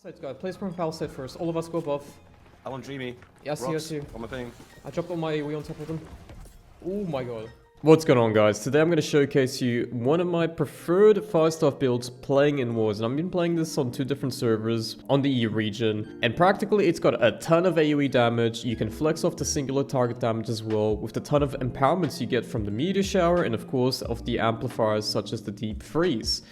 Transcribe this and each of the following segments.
Let's go. Place from Palisade first. All of us go above. I want Dreamy. Yes, Rocks yes, on my thing. I dropped all my AoE on top of them. Oh my god. What's going on, guys? Today I'm going to showcase you one of my preferred Firestaff builds playing in Wars, and I've been playing this on 2 different servers on the E region, and practically it's got a ton of AoE damage. You can flex off the singular target damage as well, with the ton of empowerments you get from the meteor shower, and of course of the amplifiers such as the deep freeze.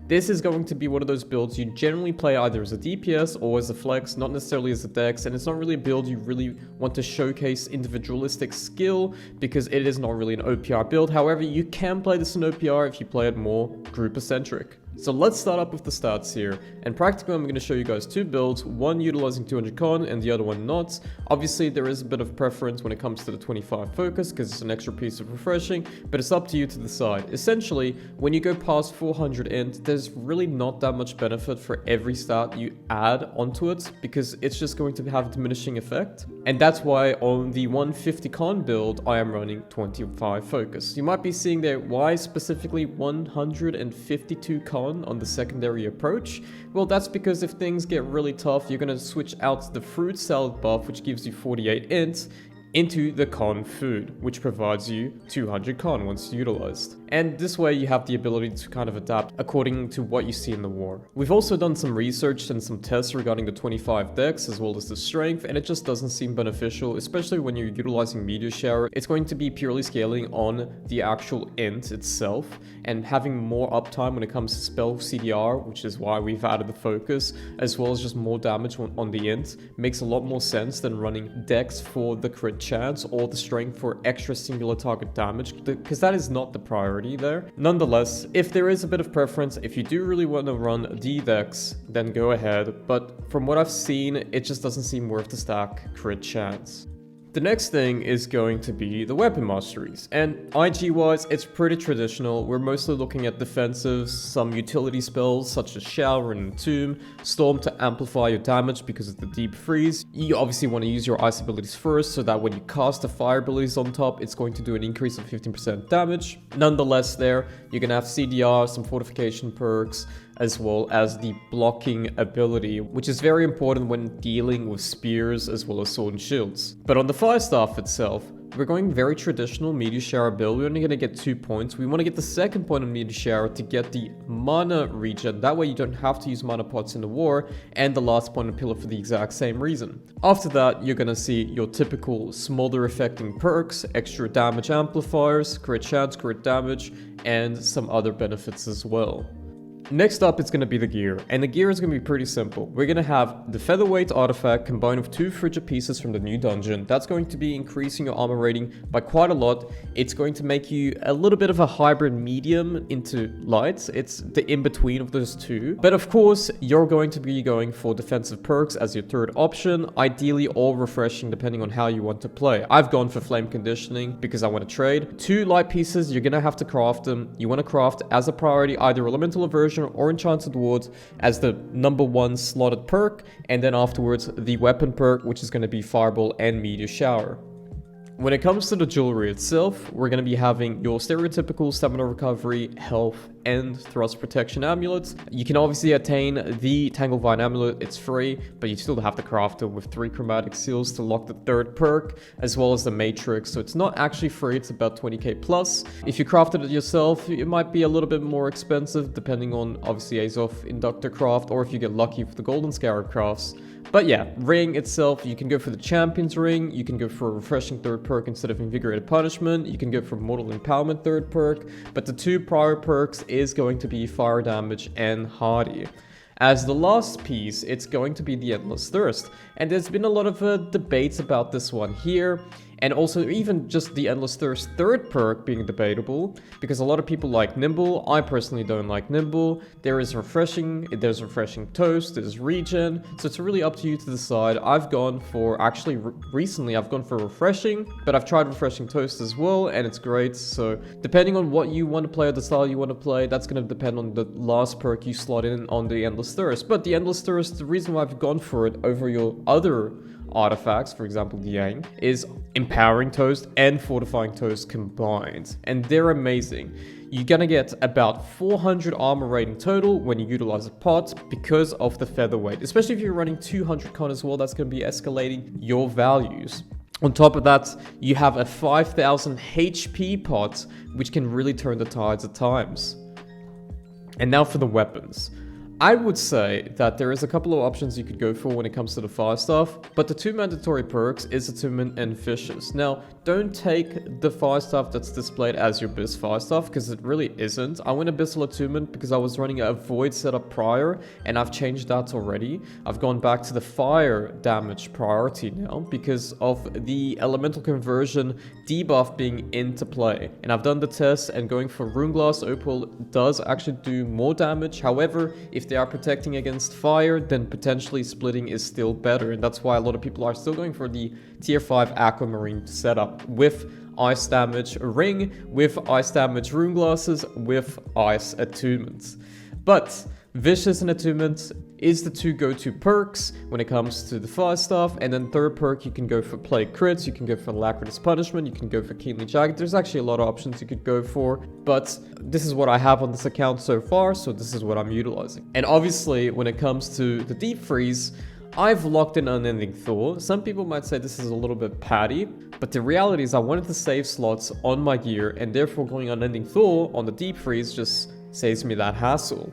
This is going to be one of those builds you generally play either as a DPS or as a flex, not necessarily as a dex, and it's not really a build you really want to showcase individualistic skill because it is not really an OPR build. However, you can play this in OPR if you play it more group-eccentric. So let's start up with the stats here, and practically I'm going to show you guys 2 builds, one utilizing 200 con and the other one not. Obviously there is a bit of preference when it comes to the 25 focus because it's an extra piece of refreshing, but it's up to you to decide. Essentially, when you go past 400 int, there's really not that much benefit for every stat you add onto it because it's just going to have a diminishing effect. And that's why on the 150 con build, I am running 25 focus. You might be seeing there, why specifically 152 con on the secondary approach? Well, that's because if things get really tough, you're going to switch out the fruit salad buff, which gives you 48 int, into the con food, which provides you 200 con once utilized. And this way you have the ability to kind of adapt according to what you see in the war. We've also done some research and some tests regarding the 25 dex as well as the strength, and it just doesn't seem beneficial, especially when you're utilizing meteor shower. It's going to be purely scaling on the actual int itself, and having more uptime when it comes to spell CDR, which is why we've added the focus, as well as just more damage on the int, makes a lot more sense than running dex for the crit chance or the strength for extra singular target damage, because that is not the priority there. Nonetheless, if there is a bit of preference, if you do really want to run D-dex, then go ahead, but from what I've seen, it just doesn't seem worth the stack crit chance. The next thing is going to be the weapon masteries, and IG wise it's pretty traditional. We're mostly looking at defensives, some utility spells such as Shower and Entomb, Storm to amplify your damage because of the deep freeze. You obviously want to use your ice abilities first so that when you cast the fire abilities on top, it's going to do an increase of 15% damage. Nonetheless there, you're going to have CDR, some fortification perks, as well as the blocking ability, which is very important when dealing with spears as well as sword and shields. But on the Firestaff itself, we're going very traditional meteor shower build. We're only going to get 2 points. We want to get the second point on meteor shower to get the mana regen. That way you don't have to use mana pots in the war, and the last point on pillar for the exact same reason. After that, you're going to see your typical smolder affecting perks, extra damage amplifiers, crit chance, crit damage, and some other benefits as well. Next up, it's going to be the gear, and the gear is going to be pretty simple. We're going to have the featherweight artifact combined with 2 frigid pieces from the new dungeon. That's going to be increasing your armor rating by quite a lot. It's going to make you a little bit of a hybrid medium into light. It's the in-between of those two. But of course, you're going to be going for defensive perks as your third option, ideally all refreshing depending on how you want to play. I've gone for flame conditioning because I want to trade. 2 light pieces, you're going to have to craft them. You want to craft as a priority either elemental aversion or enchanted wards as the number 1 slotted perk, and then afterwards the weapon perk, which is going to be fireball and meteor shower. When it comes to the jewelry itself, we're going to be having your stereotypical stamina recovery, health, and thrust protection amulets. You can obviously attain the Tangled Vine amulet, it's free, but you still have to craft it with 3 chromatic seals to lock the 3rd perk, as well as the matrix, so it's not actually free, it's about 20k plus. If you crafted it yourself, it might be a little bit more expensive, depending on obviously Azov Inductor craft, or if you get lucky with the Golden Scarab crafts. But yeah, ring itself, you can go for the Champion's Ring, you can go for a refreshing 3rd perk instead of Invigorated Punishment, you can go for Mortal Empowerment 3rd perk, but the 2 prior perks is going to be Fire Damage and Hardy. As the last piece, it's going to be the Endless Thirst, and there's been a lot of debates about this one here, and also even just the Endless Thirst 3rd perk being debatable, because a lot of people like Nimble. I personally don't like Nimble. There's refreshing toast, there's regen, so it's really up to you to decide. I've gone for, actually recently I've gone for refreshing, but I've tried refreshing toast as well, and it's great. So depending on what you want to play or the style you want to play, that's going to depend on the last perk you slot in on the Endless Thirst. But the Endless Thirst, the reason why I've gone for it over your other artifacts, for example the Yang, is Empowering Toast and Fortifying Toast combined, and they're amazing. you're gonna get about 400 armor rating total when you utilize a pot because of the featherweight. Especially if you're running 200 con as well, that's gonna be escalating your values. On top of that, you have a 5000 HP pot, which can really turn the tides at times. And now for the weapons. I would say that there is a couple of options you could go for when it comes to the Firestaff, but the two mandatory perks is Attunement and Vicious. Now, don't take the Firestaff that's displayed as your best Firestaff, because it really isn't. I went Abyssal Attunement because I was running a Void setup prior, and I've changed that already. I've gone back to the Fire damage priority now, because of the Elemental Conversion debuff being into play. And I've done the test, and going for Runeglass Opal does actually do more damage. However, if they are protecting against fire, then potentially splitting is still better, and that's why a lot of people are still going for the tier 5 Aquamarine setup with ice damage ring, with ice damage rune glasses, with ice attunements. But Vicious and Attunement is the two go-to perks when it comes to the Firestaff, and then third perk you can go for Plague Crits, you can go for Lacritous Punishment, you can go for Keenly Jagged. There's actually a lot of options you could go for, but this is what I have on this account so far, so this is what I'm utilizing. And obviously when it comes to the Deep Freeze, I've locked in Unending Thaw. Some people might say this is a little bit patty, but the reality is I wanted to save slots on my gear, and therefore going Unending Thaw on the Deep Freeze just saves me that hassle.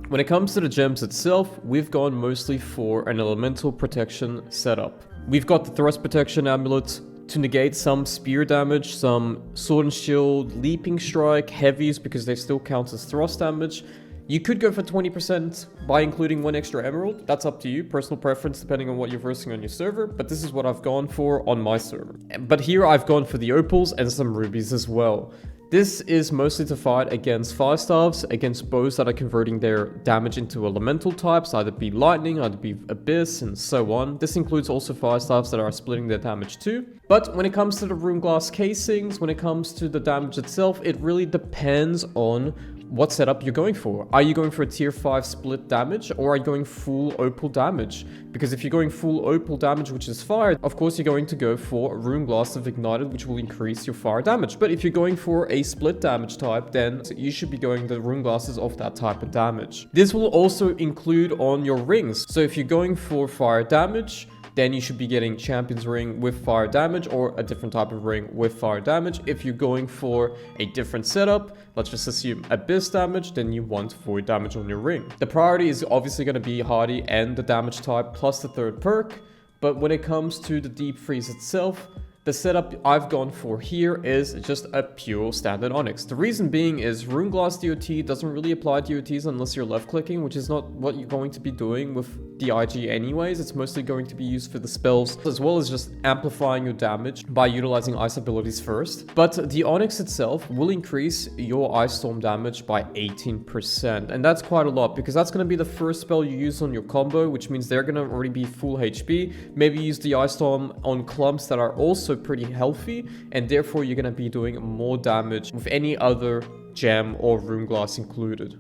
When it comes to the gems itself, we've gone mostly for an elemental protection setup. We've got the Thrust Protection Amulet to negate some spear damage, some Sword and Shield, Leaping Strike, heavies because they still count as thrust damage. You could go for 20% by including one extra emerald. That's up to you, personal preference depending on what you're versing on your server, but this is what I've gone for on my server. But here I've gone for the opals and some rubies as well. This is mostly to fight against Firestaffs, against bows that are converting their damage into elemental types, either be lightning, either be abyss, and so on. This includes also Firestaffs that are splitting their damage too. But when it comes to the rune glass casings, when it comes to the damage itself, it really depends on what setup you're going for. Are you going for a tier 5 split damage, or are you going full opal damage? Because if you're going full opal damage, which is fire, of course you're going to go for Rune Glass of Ignited, which will increase your fire damage. But if you're going for a split damage type, then you should be going the Rune Glasses of that type of damage. This will also include on your rings. So if you're going for fire damage, then you should be getting Champion's Ring with fire damage, or a different type of ring with fire damage. If you're going for a different setup, let's just assume abyss damage, then you want void damage on your ring. The priority is obviously going to be hardy and the damage type plus the third perk, but when it comes to the deep freeze itself, the setup I've gone for here is just a pure standard Onyx. The reason being is Rune Glass DOT doesn't really apply DOTs unless you're left clicking, which is not what you're going to be doing with the IG anyways. It's mostly going to be used for the spells, as well as just amplifying your damage by utilizing ice abilities first. But the Onyx itself will increase your Ice Storm damage by 18%, and that's quite a lot because that's going to be the first spell you use on your combo, which means they're going to already be full HP. Maybe use the Ice Storm on clumps that are also pretty healthy, and therefore you're going to be doing more damage with any other gem or rune glass included.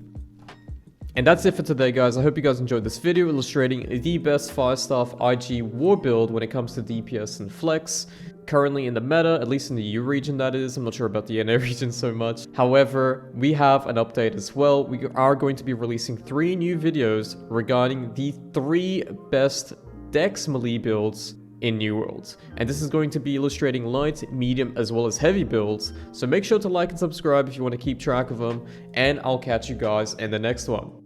And that's it for today, guys. I hope you guys enjoyed this video illustrating the best Firestaff IG war build when it comes to DPS and flex currently in the meta, at least in the EU region that is. I'm not sure about the NA region so much. However, we have an update as well. We are going to be releasing 3 new videos regarding the 3 best Dex melee builds in New World, and this is going to be illustrating light, medium, as well as heavy builds, so make sure to like and subscribe if you want to keep track of them, and I'll catch you guys in the next one.